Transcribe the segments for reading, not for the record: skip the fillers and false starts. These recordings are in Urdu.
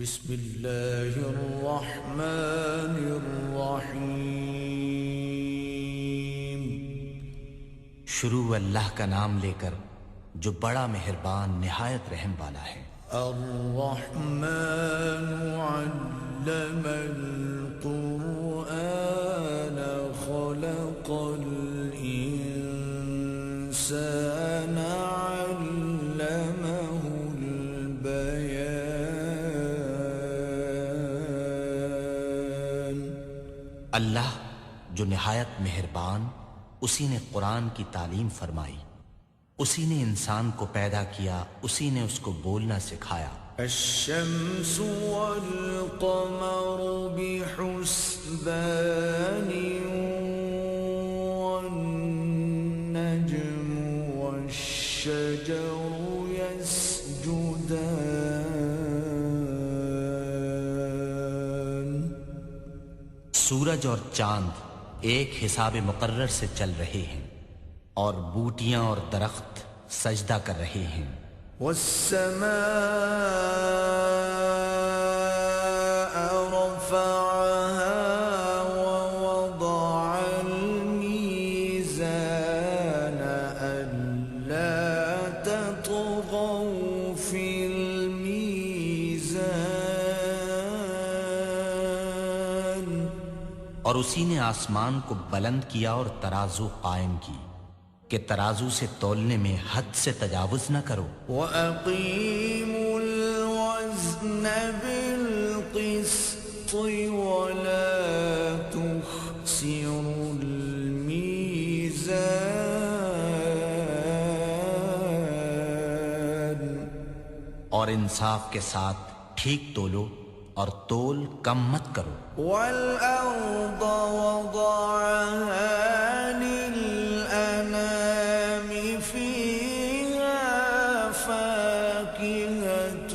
بسم اللہ الرحمن الرحیم۔ شروع اللہ کا نام لے کر جو بڑا مہربان نہایت رحم والا ہے۔ الرحمن علم القرآن خلق الإنسان علمه البيان۔ اللہ جو نہایت مہربان، اسی نے قرآن کی تعلیم فرمائی، اسی نے انسان کو پیدا کیا، اسی نے اس کو بولنا سکھایا۔ الشمس والقمر بحسبان والنجم والشجر يسجدان۔ سورج اور چاند ایک حساب مقرر سے چل رہے ہیں، اور بوٹیاں اور درخت سجدہ کر رہے ہیں۔ والسماء رفعها ووضع الميزان ألا تطغوا في الميزان۔ اور اسی نے آسمان کو بلند کیا اور ترازو قائم کی کہ ترازو سے تولنے میں حد سے تجاوز نہ کرو۔ وَأَقِيمُوا الْوَزْنَ بِالْقِسْطِ وَلَا تُخْسِرُوا الْمِيزَانَ۔ اور انصاف کے ساتھ ٹھیک تولو اور تول کم مت کرو۔ وَالْأَرْضَ وَضَعَهَا لِلْأَنَامِ فِيهَا فَاكِهَةٌ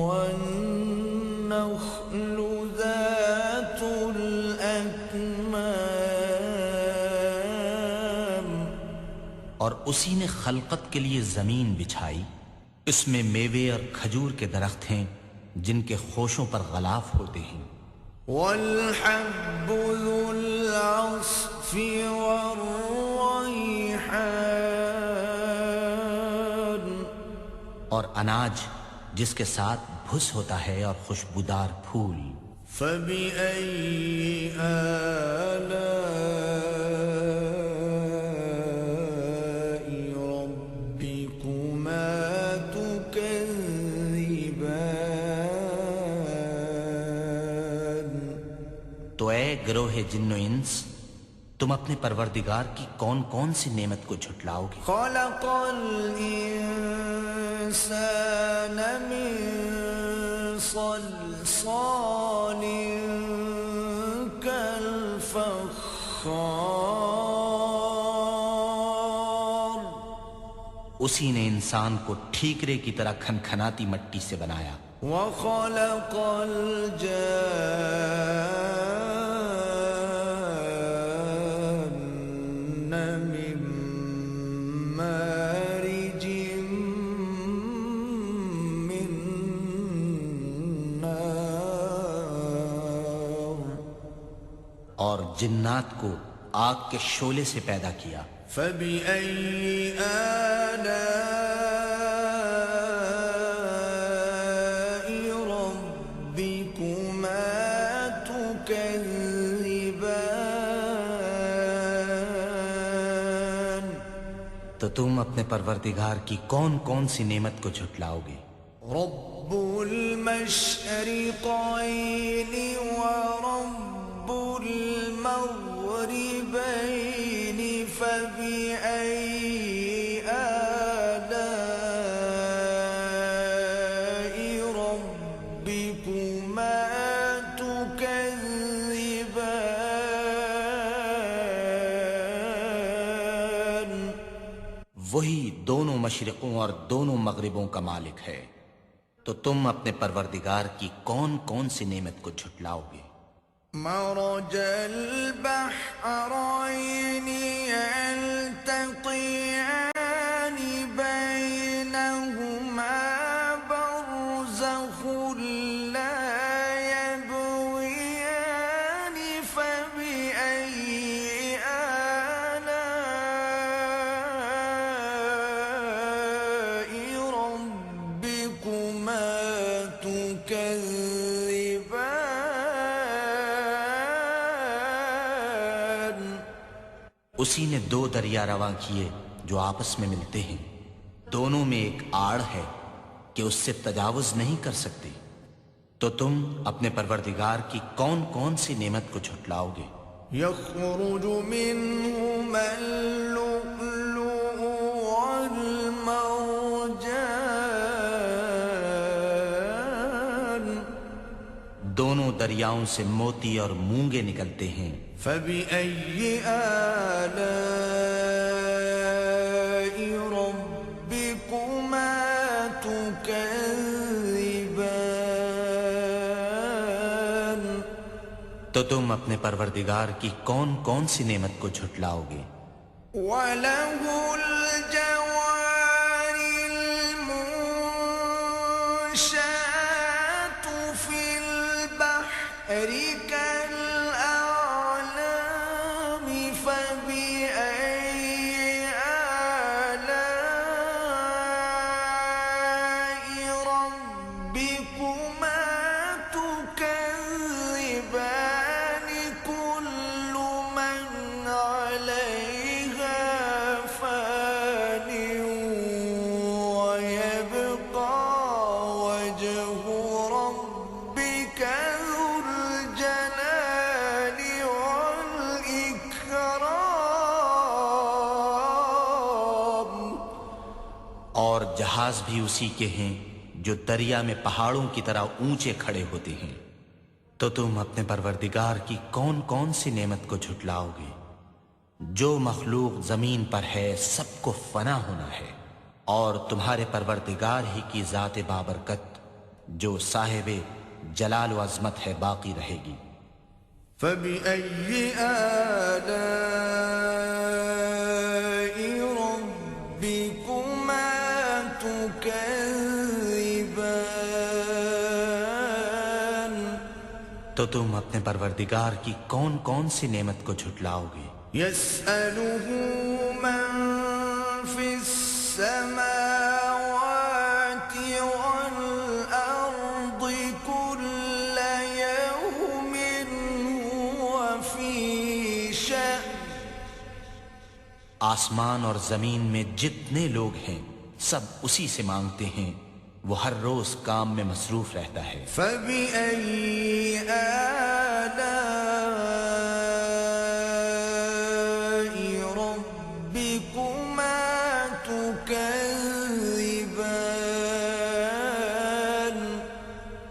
وَالنَّخْلُ ذَاتُ الْأَكْمَامِ۔ اور اسی نے خلقت کے لیے زمین بچھائی، اس میں میوے اور کھجور کے درخت ہیں جن کے خوشوں پر غلاف ہوتے ہیں۔ وَالْحَبُّ ذُو الْعَصْفِ وَالرَّيْحَانُ۔ اور اناج جس کے ساتھ بھس ہوتا ہے اور خوشبودار پھول۔ فَبِأَيِّ آلَاءِ رَبِّكُمَا تُكَذِّبَانِ۔ تو اے گروہ جن و انس، تم اپنے پروردگار کی کون کون سی نعمت کو جھٹلاؤ گے؟ خَلَقَ الْإِنسَانَ مِنْ صَلْصَالٍ كَالْفَخَّارِ۔ اسی نے انسان کو ٹھیکرے کی طرح کھنکھناتی مٹی سے بنایا۔ وَخَلَقَ الْجَانَّ مِن مَّارِجٍ مِّن نَّارٍ۔ اور جنات کو آگ کے شعلے سے پیدا کیا۔ فَبِأَيِّ آلَاءِ رَبِّكُمَا تُكَذِّبَانِ۔ تو تم اپنے پروردگار کی کون کون سی نعمت کو جھٹلاؤ گے؟ رب المشرقين ورب المغربين فبأي آلاء ربكما تكذبان۔ وہی دونوں مشرقوں اور دونوں مغربوں کا مالک ہے، تو تم اپنے پروردگار کی کون کون سی نعمت کو جھٹلاؤ گے؟ مرج البحرين يلتقيان بينهما برزخ اسی نے دو دریا رواں کیے جو آپس میں ملتے ہیں، دونوں میں ایک آڑ ہے کہ اس سے تجاوز نہیں کر سکتے، تو تم اپنے پروردگار کی کون کون سی نعمت کو جھٹلاؤ گے؟ يخرج منهما اللؤلؤ والمرجان دونوں دریاؤں سے موتی اور مونگے نکلتے ہیں، فبأي آلاء ربكما تكذبان تو تم اپنے پروردگار کی کون کون سی نعمت کو جھٹلاؤ گے؟ وَلَهُ الْجَوَارِ الْمُنشَآتُ فِي الْبَحْرِ كَالْأَعْلَامِ فَبِأَيِّ آلَاءِ رَبِّكُمَا تُكَذِّبَانِ كُلُّ مَنْ عَلَيْهَا فَانٍ وَيَبْقَى وَجْهُ رَبِّكَ ذُو الْجَلَالِ وَالْإِكْرَامِ اور جہاز بھی اسی کے ہیں جو دریا میں پہاڑوں کی طرح اونچے کھڑے ہوتے ہیں، تو تم اپنے پروردگار کی کون کون سی نعمت کو جھٹلاؤ گے؟ جو مخلوق زمین پر ہے سب کو فنا ہونا ہے، اور تمہارے پروردگار ہی کی ذات بابرکت جو صاحب جلال و عظمت ہے باقی رہے گی۔ فَبِأَيِّ آلَاءِ رَبِّكُمَا تُكَذِّبَانِ تو تم اپنے پروردگار کی کون کون سی نعمت کو جھٹلاؤ گے؟ يَسْأَلُهُ مَن فِي السَّمَاوَاتِ وَالْأَرْضِ كُلَّ يَوْمٍ هُوَ فِي شَأْنٍ آسمان اور زمین میں جتنے لوگ ہیں سب اسی سے مانگتے ہیں، وہ ہر روز کام میں مصروف رہتا ہے۔ فَبِأَيِّ آلَاءِ رَبِّكُمَا تُكَذِّبَانِ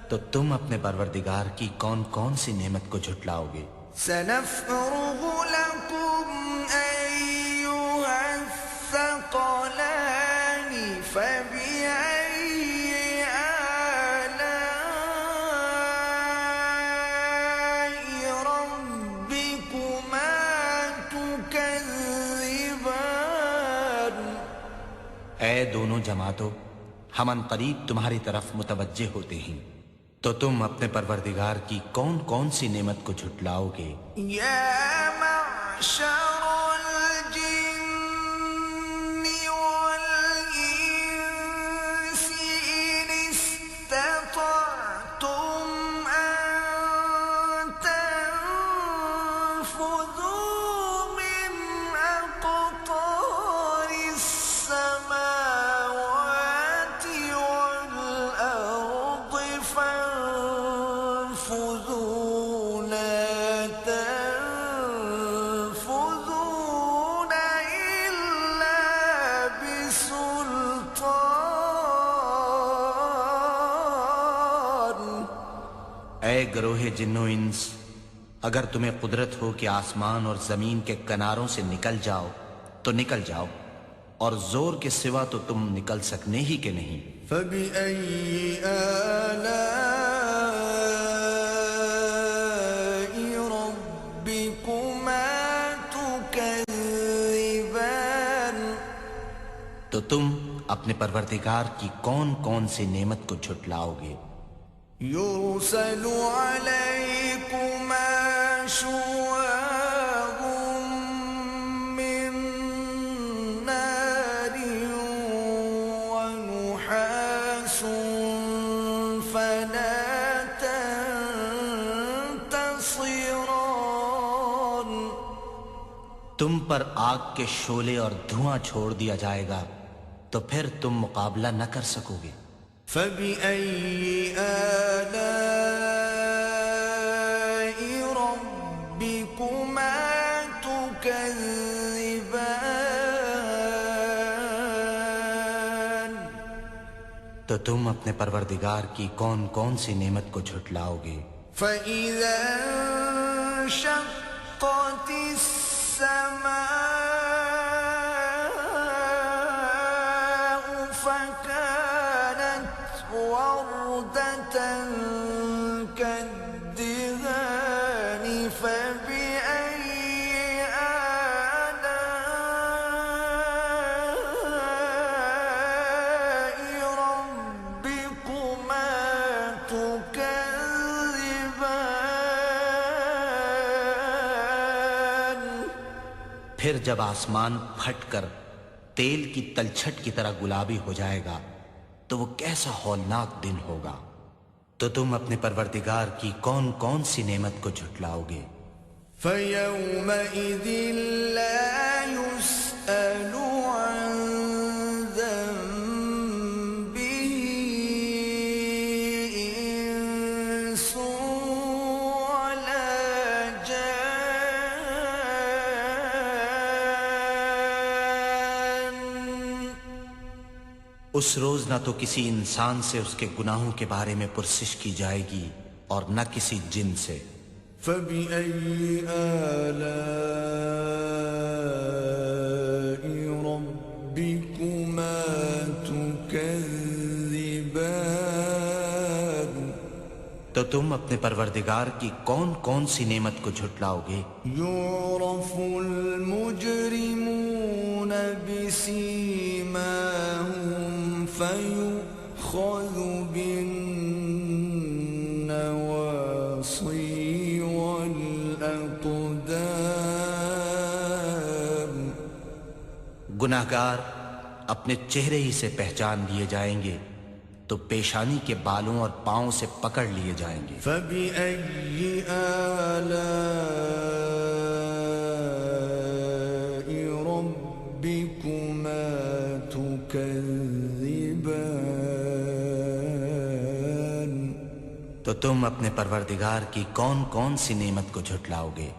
تو تم اپنے پروردگار کی کون کون سی نعمت کو جھٹلاؤ گے؟ سَنَفْرُغُ لَكُمْ أَيُّهَ الثَّقَلَانِ فَبِأَيِّ آلَاءِ رَبِّكُمَا تُكَذِّبَانِ اے دونوں جماعتوں، ہم ان قریب تمہاری طرف متوجہ ہوتے ہیں، تو تم اپنے پروردگار کی کون کون سی نعمت کو جھٹلاؤ گے؟ يَا مَعْشَرَ الْجِنِّ وَالْإِنسِ إِنِ اسْتَطَعْتُمْ أَن تَنفُذُوا مِنْ أَقْطَارِ السَّمَاوَاتِ وَالْأَرْضِ فَانفُذُوا لَا تَنفُذُونَ إِلَّا بِسُلْطَانٍ اے گروہ جن و انس، اگر تمہیں قدرت ہو کہ آسمان اور زمین کے کناروں سے نکل جاؤ تو نکل جاؤ، اور زور کے سوا تو تم نکل سکنے ہی کہ نہیں۔ فَبِأَيِّ آلَاءِ رَبِّكُمَا تُكَذِّبَانِ تو تم اپنے پروردگار کی کون کون سی نعمت کو جھٹلاؤ گے؟ يُرْسَلُ عَلَيْكُمَا شُوَاظٌ مِّن نَّارٍ وَنُحَاسٌ فَلَا تَنتَصِرَانِ تم پر آگ کے شعلے اور دھواں چھوڑ دیا جائے گا تو پھر تم مقابلہ نہ کر سکو گے۔ فَبِأَيِّ آلَاءِ رَبِّكُمَا تُكَذِّبَانِ؟ تو تم اپنے پروردگار کی کون کون سی نعمت کو جھٹلاؤ گے؟ فَإِذَا انشَقَّتِ السَّمَاءُ فَكَانَتْ وَرْدَةً كَالدِّهَانِ فَبِأَيِّ آلَاءِ رَبِّكُمَا تُكَذِّبَانِ؟ پھر جب آسمان پھٹ کر تیل کی تلچھٹ کی طرح گلابی ہو جائے گا تو وہ کیسا ہولناک دن ہوگا۔ تو تم اپنے پروردگار کی کون کون سی نعمت کو جھٹلاؤ گے؟ فَيَوْمَئِذٍ لَا يُسْأَلُ عَنْ ذَنبِهِ إِنسٌ وَلَا جَانٌّ۔ اس روز نہ تو کسی انسان سے اس کے گناہوں کے بارے میں پرسش کی جائے گی اور نہ کسی جن سے۔ فَبِأَيِّ آلَاءِ رَبِّكُمَا تُكَذِّبَانِ؟ تو تم اپنے پروردگار کی کون کون سی نعمت کو جھٹلاؤ گے؟ يُعْرَفُ الْمُجْرِمُونَ بِسِيمَاهُمْ فَيُؤْخَذُ بِالنَّوَاصِي وَالْأَقْدَامِ۔ گناہگار اپنے چہرے ہی سے پہچان لیے جائیں گے تو پیشانی کے بالوں اور پاؤں سے پکڑ لیے جائیں گے۔ فَبِأَيِّ آلَاءِ رَبِّكُمَا تُكَذِّبَانِ؟ تو تم اپنے پروردگار کی کون کون سی نعمت کو جھٹلاؤ گے؟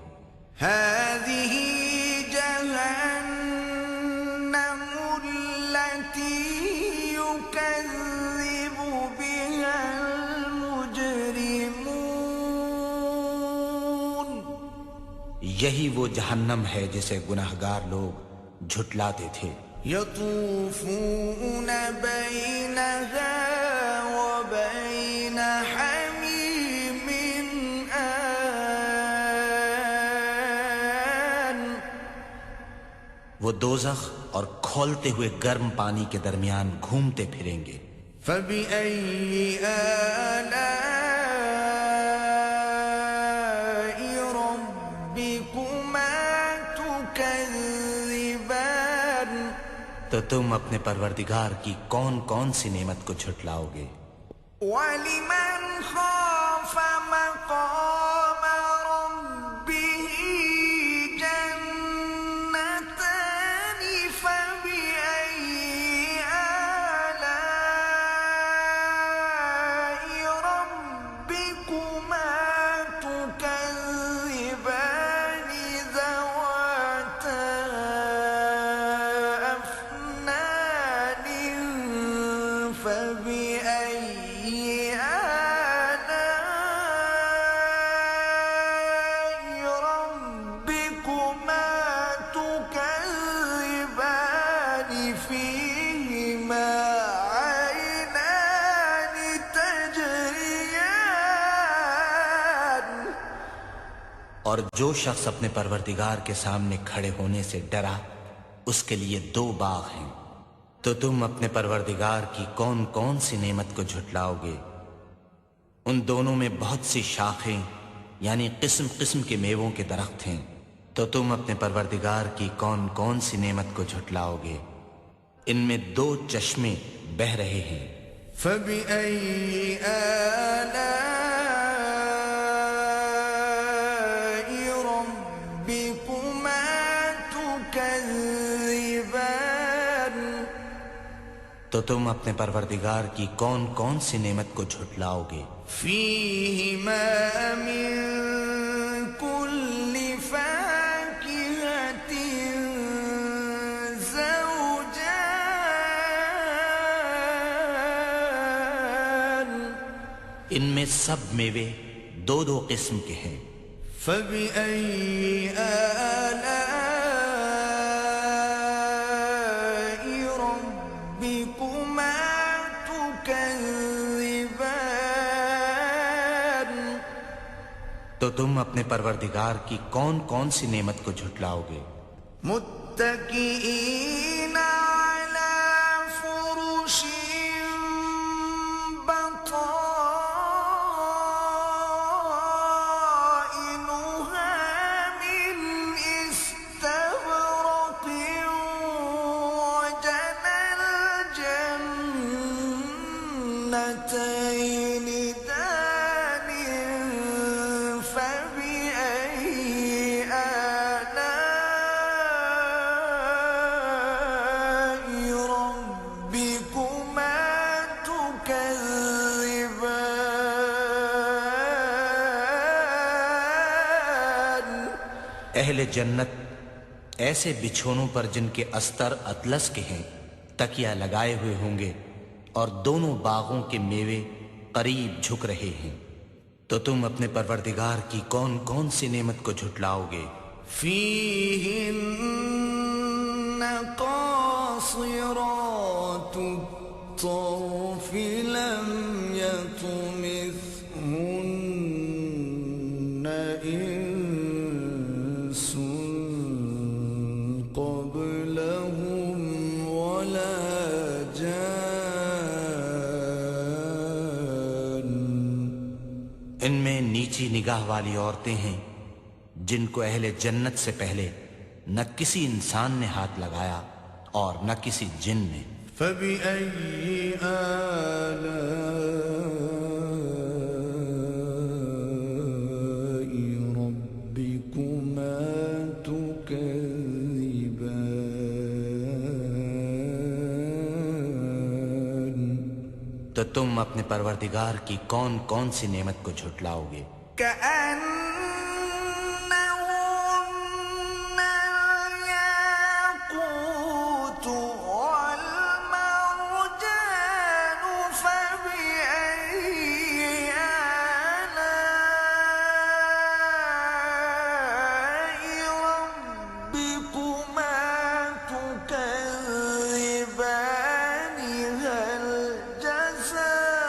هَذِهِ جَهَنَّمُ الَّتِي يُكَذِّبُ بِهَا الْمُجْرِمُونَ۔ یہی وہ جہنم ہے جسے گناہگار لوگ جھٹلاتے تھے۔ يَطُوفُونَ بَيْنَهَا وَبَيْنَ حَمِيمٍ آنٍ۔ وہ دوزخ اور کھولتے ہوئے گرم پانی کے درمیان گھومتے پھریں گے۔ فَبِأَيِّ آلَاءِ رَبِّكُمَا تُكَذِّبَانِ؟ تو تم اپنے پروردگار کی کون کون سی نعمت کو جھٹلاؤ گے؟ وَلِمَنْ خَافَ مَقَامَ رَبِّهِ جَنَّتَانِ فَبِأَيِّ آلَاءِ رَبِّكُمَا تُكَذِّبَانِ؟ ذَوَاتَا أَفْنَانٍ فَبِأَيِّ آلَاءِ رَبِّكُمَا تُكَذِّبَانِ؟ فِيهِمَا عَيْنَانِ تَجْرِيَانِ۔ اور جو شخص اپنے پروردگار کے سامنے کھڑے ہونے سے ڈرا اس کے لیے دو باغ ہیں۔ تو تم اپنے پروردگار کی کون کون سی نعمت کو جھٹلاؤ گے؟ ان دونوں میں بہت سی شاخیں یعنی قسم قسم کے میووں کے درخت ہیں۔ تو تم اپنے پروردگار کی کون کون سی نعمت کو جھٹلاؤ گے؟ ان میں دو چشمے بہ رہے ہیں۔ فَبِأَيِّ آلَاءِ رَبِّكُمَا تو تم اپنے پروردگار کی کون کون سی نعمت کو جھٹلاؤ گے؟ فِيهِمَا مِن كُلِّ فَاكِهَةٍ زَوْجَانِ ان میں سب میوے دو دو قسم کے ہیں۔ فَبِأَيِّ آلَاءِ رَبِّكُمَا تُكَذِّبَانِ تو تم اپنے پروردگار کی کون کون سی نعمت کو جھٹلاؤ گے؟ متكئين على فرش بطائنها من استبرق وجنى الجنتين دان فبأي آلاء ربكما تكذبان اہل جنت ایسے بچھونوں پر جن کے استر اطلس کے ہیں تکیہ لگائے ہوئے ہوں گے، اور دونوں باغوں کے میوے قریب جھک رہے ہیں۔ تو تم اپنے پروردگار کی کون کون سی نعمت کو جھٹلاؤ گے؟ فِيهِنَّ قَاصِرَاتُ الطَّرْفِ لَمْ يَطْمِثْهُنَّ إِنسٌ قَبْلَهُمْ وَلَا جَانٌّ ان میں نیچی نگاہ والی عورتیں ہیں جن کو اہل جنت سے پہلے نہ کسی انسان نے ہاتھ لگایا اور نہ کسی جن نے۔ فَبِأَيِّ آلَاءِ رَبِّكُمَا تُكَذِّبَانِ تو تم اپنے پروردگار کی کون کون سی نعمت کو جھٹلاؤ گے؟ كأنهن الياقوت والمرجان فبأي آلاء ربكما تكذبان هل جزاء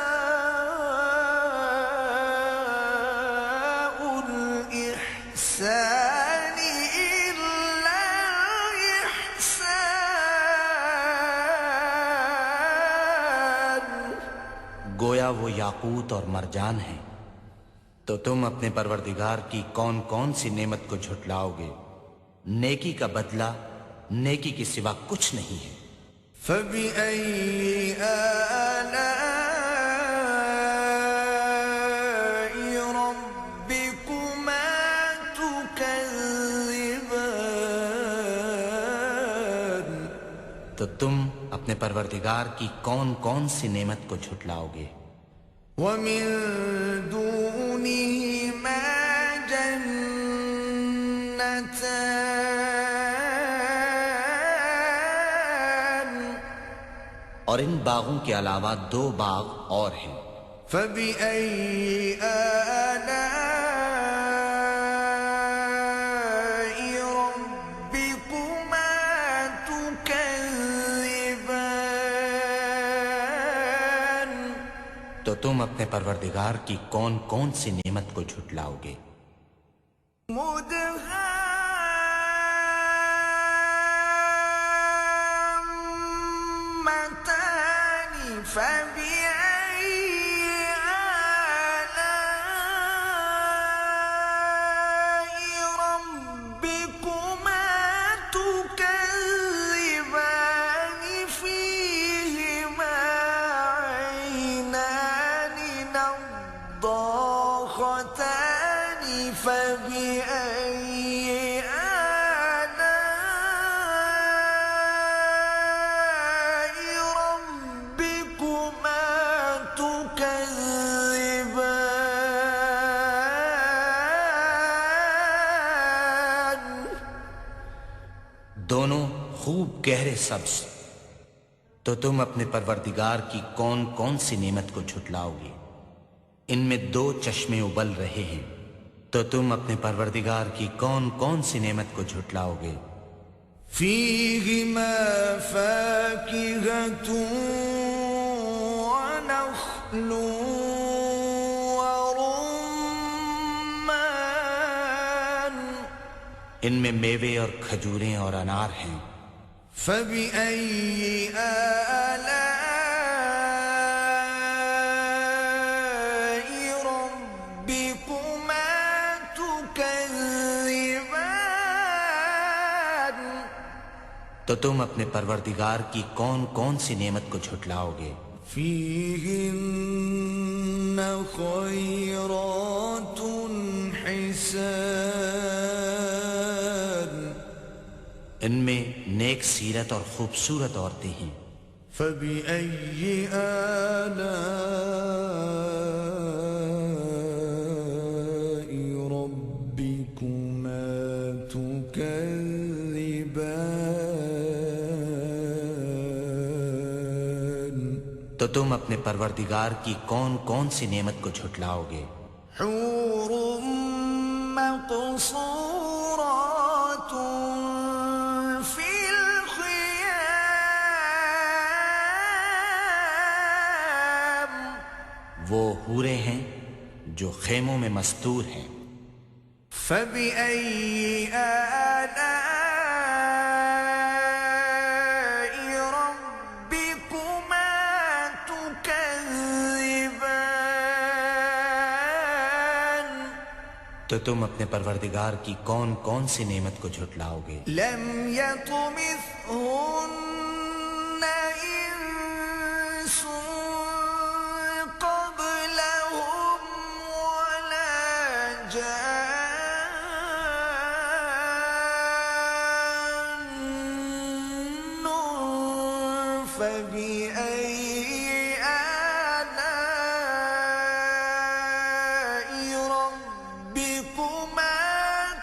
الإحسان إلا الإحسان گویا وہ یاقوت اور مرجان ہیں۔ تو تم اپنے پروردگار کی کون کون سی نعمت کو جھٹلاؤ گے؟ نیکی کا بدلہ نیکی کے سوا کچھ نہیں ہے۔ فبأي آلاء ربكما تكذبان تو تم اپنے پروردگار کی کون کون سی نعمت کو جھٹلاؤ گے؟ ومن دونهما جنتان اور ان باغوں کے علاوہ دو باغ اور ہیں۔ فبأي آلاء ربكما تكذبان تو تم اپنے پروردگار کی کون کون سی نعمت کو جھٹلاؤ گے؟ مدهامتان فبأي آلاء ربكما تكذبان فيهما عينان نضاختان فبأي آلاء گہرے سبز، تو تم اپنے پروردگار کی کون کون سی نعمت کو جھٹلاؤ گے؟ ان میں 2 چشمے ابل رہے ہیں، تو تم اپنے پروردگار کی کون کون سی نعمت کو جھٹلاؤ گے؟ فیہما فاکہۃ ونخل ورمان، ان میں میوے اور کھجوریں اور انار ہیں۔ فبأي آلاء ربكما تكذبان، تو تم اپنے پروردگار کی کون کون سی نعمت کو جھٹلاؤ گے؟ فیہن خیرات حسان، ان میں نیک سیرت اور خوبصورت عورتیں ہیں۔ فبأي آلاء ربكما تكذبان، تو تم اپنے پروردگار کی کون کون سی نعمت کو جھٹلاؤ گے؟ حور مقصورات فی الخیام، وہ حوریں ہیں جو خیموں میں مستور ہیں۔ فبأي آلاء ربكما تكذبان، تو تم اپنے پروردگار کی کون کون سی نعمت کو جھٹلاؤ گے؟ لم يطمثهن انس قبلهم ولا جان، فبأي آلاء ربكما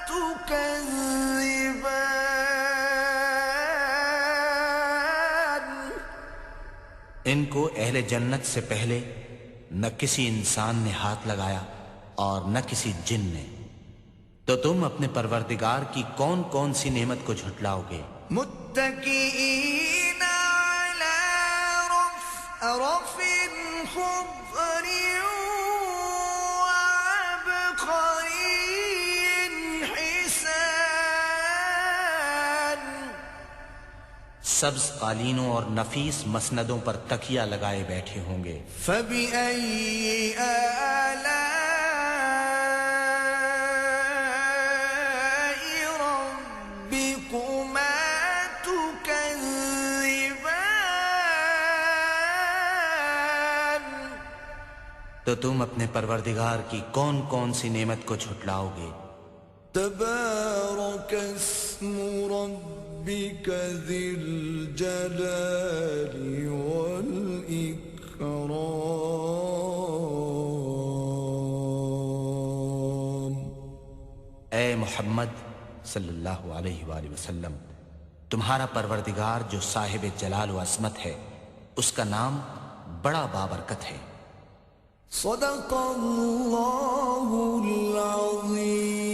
تكذبان، ان کو اہل جنت سے پہلے نہ کسی انسان نے ہاتھ لگایا اور نہ کسی جن نے، تو تم اپنے پروردگار کی کون کون سی نعمت کو جھٹلاؤ گے؟ متكئين على رفرف خضر وعبقري حسان، سبز قالینوں اور نفیس مسندوں پر تکیہ لگائے بیٹھے ہوں گے۔ فبأي آلاء ربكما تكذبان، تو تم اپنے پروردگار کی کون کون سی نعمت کو جھٹلاؤ گے؟ تبارك اسم ربك ذي الجلال والإكرام، اے محمد صلی اللہ علیہ وآلہ وسلم، تمہارا پروردگار جو صاحب جلال و عظمت ہے، اس کا نام بڑا بابرکت ہے۔ صدق اللہ العظیم۔